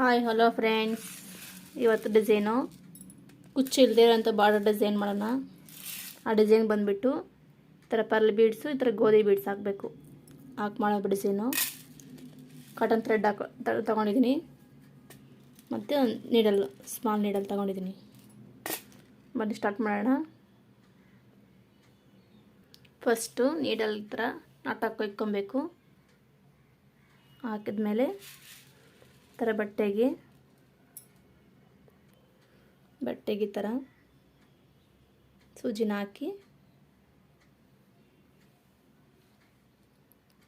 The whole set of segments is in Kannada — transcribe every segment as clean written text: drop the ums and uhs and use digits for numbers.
ಹಾಯ್ ಹಲೋ ಫ್ರೆಂಡ್ಸ್, ಇವತ್ತು ಡಿಸೈನು ಕುಚ್ಚು ಇಲ್ಲದೆ ಇರೋಂಥ ಬಾರ್ಡರ್ ಡಿಸೈನ್ ಮಾಡೋಣ. ಆ ಡಿಸೈನ್ ಬಂದುಬಿಟ್ಟು ಈ ಥರ ಪರ್ಲ್ ಬೀಡ್ಸು, ಈ ಥರ ಗೋಧಿ ಬೀಡ್ಸ್ ಹಾಕಬೇಕು. ಮಾಡೋ ಡಿಸೈನು ಕಾಟನ್ ಥ್ರೆಡ್ ತೊಗೊಂಡಿದ್ದೀನಿ, ಮತ್ತು ಒಂದು ನೀಡಲ್, ಸ್ಮಾಲ್ ನೀಡಲ್ ತೊಗೊಂಡಿದ್ದೀನಿ. ಬನ್ನಿ ಸ್ಟಾರ್ಟ್ ಮಾಡೋಣ. ಫಸ್ಟು ನೀಡಲ್ ಈ ಥರ ನಾಟಕ್ಕೆ ಇಕ್ಕೊಬೇಕು. ಹಾಕಿದ್ಮೇಲೆ ಈ ಥರ ಬಟ್ಟೆಗೆ ಈ ಥರ ಸೂಜಿನ ಹಾಕಿ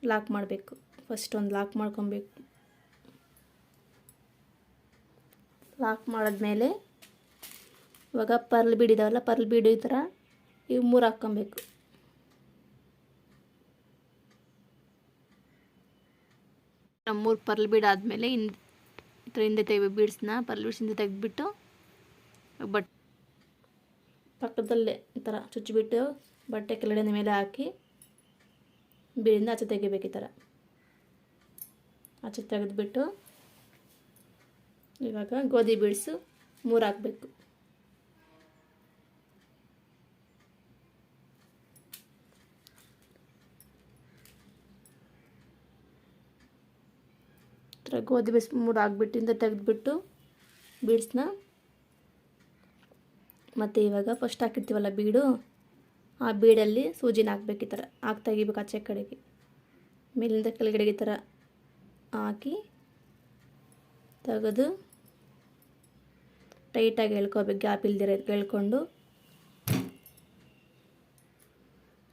ಲಾಕ್ ಮಾಡಬೇಕು. ಫಸ್ಟ್ ಒಂದು ಲಾಕ್ ಮಾಡ್ಕೊಬೇಕು. ಲಾಕ್ ಮಾಡಿದ್ಮೇಲೆ ಇವಾಗ ಪರ್ಲ್ ಬೀಡ್ ಇದಾವಲ್ಲ, ಪರ್ಲ್ ಬೀಡು ಈ ಥರ ಇವು 3 ಹಾಕ್ಕೊಬೇಕು. ಮೂರು ಪರ್ಲ್ ಬೀಡ್ ಆದಮೇಲೆ ಈ ಥರ ಹಿಂದೆ ತೆಗಿಬೇಕು. ಬೀಡ್ಸ್ನ ಪರ್ಲ್ ಬೀಡ್ಸ್ ಹಿಂದೆ ತೆಗೆದುಬಿಟ್ಟು ಪಕ್ಕದಲ್ಲೇ ಈ ಥರ ಚುಚ್ಚಿಬಿಟ್ಟು ಬಟ್ಟೆ ಕೆಳಗಡೆ ಮೇಲೆ ಹಾಕಿ ಬೀಡಿಂದ ಆಚೆ ತೆಗಿಬೇಕು. ಈ ಥರ ಆಚೆ ತೆಗೆದುಬಿಟ್ಟು ಇವಾಗ ಗೋಧಿ ಬೀಡ್ಸು 3 ಹಾಕಬೇಕು. ಗೋಧಿ ಬೀಡ್ಸ್ 3 ಹಾಕ್ಬಿಟ್ಟು ಇಂದ ತೆಗೆದುಬಿಟ್ಟು ಬೀಡ್ಸ್ನ ಮತ್ತು ಇವಾಗ ಫಸ್ಟ್ ಹಾಕಿರ್ತೀವಲ್ಲ ಬೀಡು, ಆ ಬೀಡಲ್ಲಿ ಸೂಜಿನ ಹಾಕ್ಬೇಕು. ಈ ಥರ ಹಾಕಿ ತೆಗಿಬೇಕು ಆಚೆ ಕಡೆಗೆ, ಮೇಲಿಂದ ಕೆಳಗಡೆಗೆ ಈ ಥರ ಹಾಕಿ ತೆಗೆದು ಟೈಟಾಗಿ ಎಳ್ಕೊಬೇಕು. ಗ್ಯಾಪ್ ಇಲ್ದಿರ ಎಳ್ಕೊಂಡು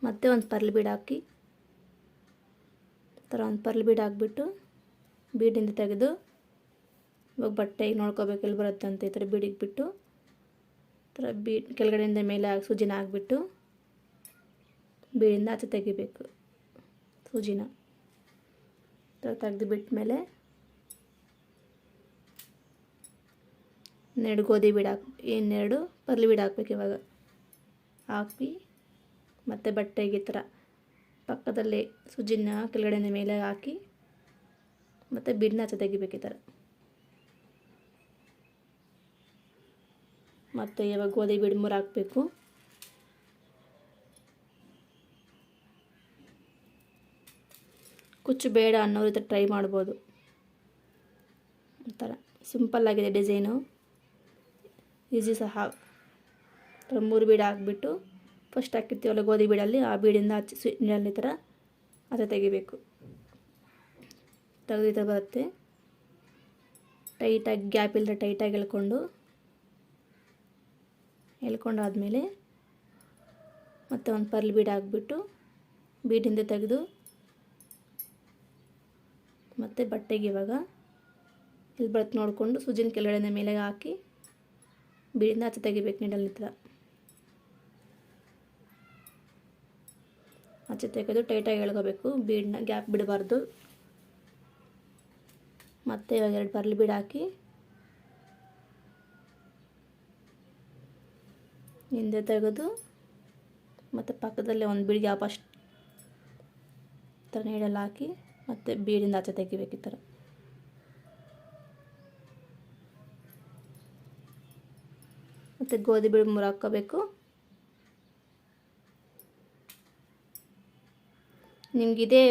ಮತ್ತೆ ಒಂದು ಪರ್ಲ್ ಬೀಡ್ ಹಾಕಿ ಈ ಥರ ಒಂದು ಪರ್ಲ್ ಬೀಡ್ ಹಾಕ್ಬಿಟ್ಟು ಬೀಡಿಂದ ತೆಗೆದು ಇವಾಗ ಬಟ್ಟೆಗೆ ನೋಡ್ಕೋಬೇಕು ಎಲ್ಲಿ ಬರುತ್ತೆ ಅಂತ. ಈ ಥರ ಬೀಡಿಗೆ ಬಿಟ್ಟು ಈ ಥರ ಕೆಳಗಡೆಯಿಂದ ಮೇಲೆ ಸೂಜಿನ ಹಾಕ್ಬಿಟ್ಟು ಬೀಡಿಂದ ಆಚೆ ತೆಗಿಬೇಕು. ಸೂಜಿನ ತೆಗೆದು ಬಿಟ್ಟ ಮೇಲೆ ಇನ್ನೆರಡು ಗೋಧಿ ಬೀಡ್ ಇನ್ನೆರಡು ಪರ್ಲಿ ಬೀಡ್ ಹಾಕ್ಬೇಕು. ಇವಾಗ ಹಾಕಿ ಮತ್ತು ಬಟ್ಟೆಗೆ ಈ ಥರ ಪಕ್ಕದಲ್ಲಿ ಸೂಜಿನ ಕೆಳಗಡೆಯಿಂದ ಮೇಲೆ ಹಾಕಿ ಮತ್ತು ಬೀಡನ್ನ ಆಚೆ ತೆಗಿಬೇಕು. ಈ ಥರ ಮತ್ತು ಇವಾಗ ಗೋಧಿ ಬೀಡ್ 3 ಹಾಕಬೇಕು. ಕುಚ್ಚು ಬೇಡ ಅನ್ನೋರು ಈ ಥರ ಟ್ರೈ ಮಾಡ್ಬೋದು. ಈ ಥರ ಸಿಂಪಲ್ಲಾಗಿದೆ ಡಿಸೈನು, ಈಸಿ ಸಹ. 3 ಬೀಡ್ ಹಾಕ್ಬಿಟ್ಟು ಫಸ್ಟ್ ಹಾಕಿರ್ತೀವಲ್ಲ ಗೋಧಿ ಬೀಡಲ್ಲಿ, ಆ ಬೀಡಿಂದ ಆಚೆ ಈ ಥರ ಆಚೆ ತೆಗಿಬೇಕು. ತೆಗೆದು ಈ ಥರ ಬರುತ್ತೆ. ಟೈಟಾಗಿ ಗ್ಯಾಪ್ ಇಲ್ಲದೆ ಟೈಟಾಗಿ ಎಳ್ಕೊಂಡಾದಮೇಲೆ ಮತ್ತೆ ಒಂದು ಪರ್ಲ್ ಬೀಡ್ ಹಾಕ್ಬಿಟ್ಟು ಬೀಡಿಂದ ತೆಗೆದು ಮತ್ತು ಬಟ್ಟೆಗೆ ಇವಾಗ ಇಲ್ಲಿ ಬರುತ್ತೆ ನೋಡಿಕೊಂಡು ಸೂಜಿನ ಕೆಳಗಡೆ ಮೇಲೆ ಹಾಕಿ ಬೀಡಿಂದ ಆಚೆ ತೆಗಿಬೇಕು. ನೀಡಲ್ ಈ ಥರ ಆಚೆ ತೆಗೆದು ಟೈಟಾಗಿ ಎಳ್ಕೋಬೇಕು. ಬೀಡನ್ನ ಗ್ಯಾಪ್ ಬಿಡಬಾರ್ದು. ಮತ್ತು ಇವಾಗ 2 ಪರ್ಲ್ ಬೀಡ್ ಹಾಕಿ ಹಿಂದೆ ತೆಗೆದು ಮತ್ತು ಪಕ್ಕದಲ್ಲೇ ಒಂದು ಬೀಡ್ ಗ್ಯಾಪ್ ಅಷ್ಟು ಥರ ನೀಡಲ್ಲಿ ಹಾಕಿ ಮತ್ತು ಬೀಡಿಂದ ಆಚೆ ತೆಗಿಬೇಕು. ಈ ಥರ ಮತ್ತು ಗೋಧಿ ಬೀಡ್ 3 ಹಾಕ್ಕೋಬೇಕು. ನಿಮಗಿದೇ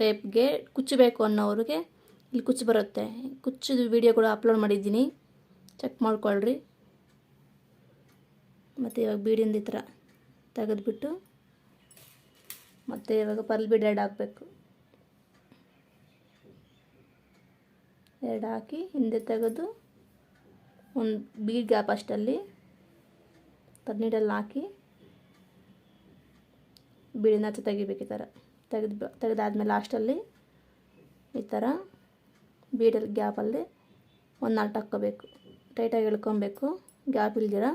ಟೈಪ್ಗೆ ಕುಚ್ಚು ಬೇಕು ಅನ್ನೋರಿಗೆ ಇಲ್ಲಿ ಕುಚ್ಚು ಬರುತ್ತೆ. ಕುಚ್ಚು ವಿಡಿಯೋ ಕೂಡ ಅಪ್ಲೋಡ್ ಮಾಡಿದ್ದೀನಿ, ಚೆಕ್ ಮಾಡ್ಕೊಳ್ರಿ. ಮತ್ತು ಇವಾಗ ಬೀಡಿಂದ ಈ ಥರ ತೆಗೆದುಬಿಟ್ಟು ಮತ್ತು ಇವಾಗ ಪರ್ಲ್ ಬೀಡ್ 2 ಹಾಕಬೇಕು. 2 ಹಾಕಿ ಹಿಂದೆ ತೆಗೆದು ಒಂದು ಬೀಡ್ ಗ್ಯಾಪ್ ಅಷ್ಟಲ್ಲಿ ನೀಡಲ್ಲಿ ಹಾಕಿ ಬೀಡಿನ ಆಚೆ ತೆಗಿಬೇಕು. ಈ ಥರ ತೆಗೆದಾದ್ಮೇಲೆ ಲಾಸ್ಟಲ್ಲಿ ಈ ಥರ ಬೀಡಲ್ಲಿ ಗ್ಯಾಪಲ್ಲಿ ಒಂದು ನಾಟ್ ಹಾಕ್ಕೋಬೇಕು. ಟೈಟಾಗಿ ಎಳ್ಕೊಬೇಕು ಗ್ಯಾಪ್ ಇಲ್ದಿರ.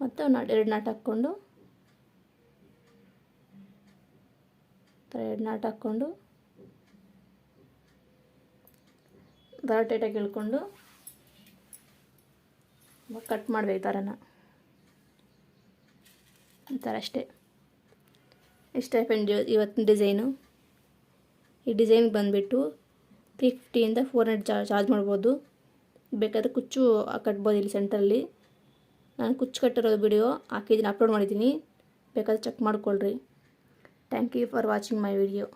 ಮತ್ತು 2 ನಾಟ್ ಹಾಕ್ಕೊಂಡು ಥರ 2 ನಾಟ್ ಹಾಕ್ಕೊಂಡು ದಾರ ಟೈಟಾಗಿ ಎಳ್ಕೊಂಡು ಕಟ್ ಮಾಡಬೇಕು ದಾರನ. ಈ ಥರ ಅಷ್ಟೇ. ಇಷ್ಟೇ ಫ್ರೆಂಡ್ ಇವತ್ತಿನ ಡಿಸೈನು. ಈ ಡಿಸೈನ್ಗೆ ಬಂದುಬಿಟ್ಟು 350ಇಂದ 400 ಚಾರ್ಜ್ ಮಾಡ್ಬೋದು. ಬೇಕಾದರೆ ಕುಚ್ಚು ಕಟ್ಬೋದು ಇಲ್ಲಿ ಸೆಂಟ್ರಲ್ಲಿ. ನಾನು ಕುಚ್ಚು ಕಟ್ಟಿರೋ ವಿಡಿಯೋ ಹಾಕಿದ್ದೀನಿ, ಅಪ್ಲೋಡ್ ಮಾಡಿದ್ದೀನಿ, ಬೇಕಾದರೆ ಚೆಕ್ ಮಾಡ್ಕೊಳ್ರಿ. Thank you for watching my video.